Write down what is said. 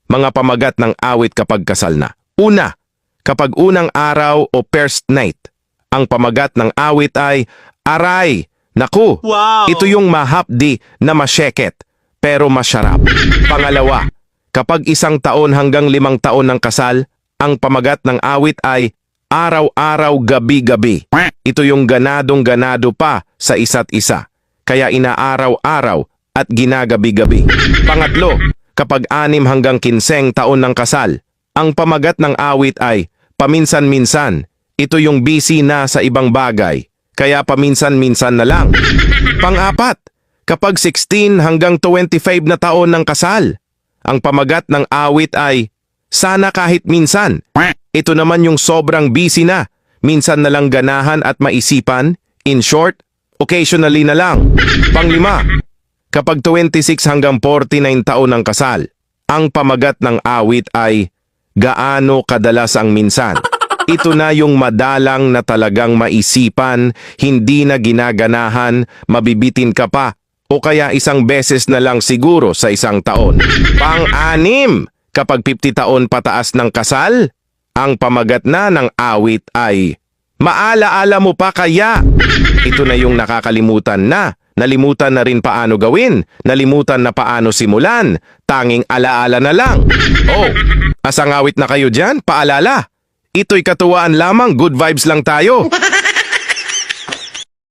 mga pamagat ng awit kapag kasal na. Una, kapag unang araw o first night, ang pamagat ng awit ay, aray, naku, Wow! ito yung mahapdi na masyeket, pero masyarap. Pangalawa, kapag 1 taon hanggang 5 taon ng kasal, ang pamagat ng awit ay, araw-araw, gabi-gabi. Ito yung ganadong-ganado pa sa isa't isa, kaya inaaraw-araw at ginagabi-gabi. Pangatlo, kapag 6 hanggang 15 taon ng kasal, ang pamagat ng awit ay paminsan-minsan. Ito yung busy na sa ibang bagay, kaya paminsan-minsan na lang. Pang-apat, kapag 16 hanggang 25 na taon ng kasal, ang pamagat ng awit ay sana kahit minsan. Ito naman yung sobrang busy na, minsan na lang ganahan at maisipan, in short, occasionally na lang. Panglima, kapag 26 hanggang 49 taon ng kasal, ang pamagat ng awit ay gaano kadalas ang minsan. Ito na yung madalang na talagang maisipan, hindi na ginaganahan, mabibitin ka pa, o kaya 1 beses na lang siguro sa 1 taon. Pang-anim, kapag 50 taon pataas ng kasal, ang pamagat na ng awit ay maalaala mo pa kaya? Ito na yung nakakalimutan na. Nalimutan na rin paano gawin. Nalimutan na paano simulan. Tanging alaala na lang. Oh, asang awit na kayo dyan? Paalala. Ito'y katuwaan lamang. Good vibes lang tayo.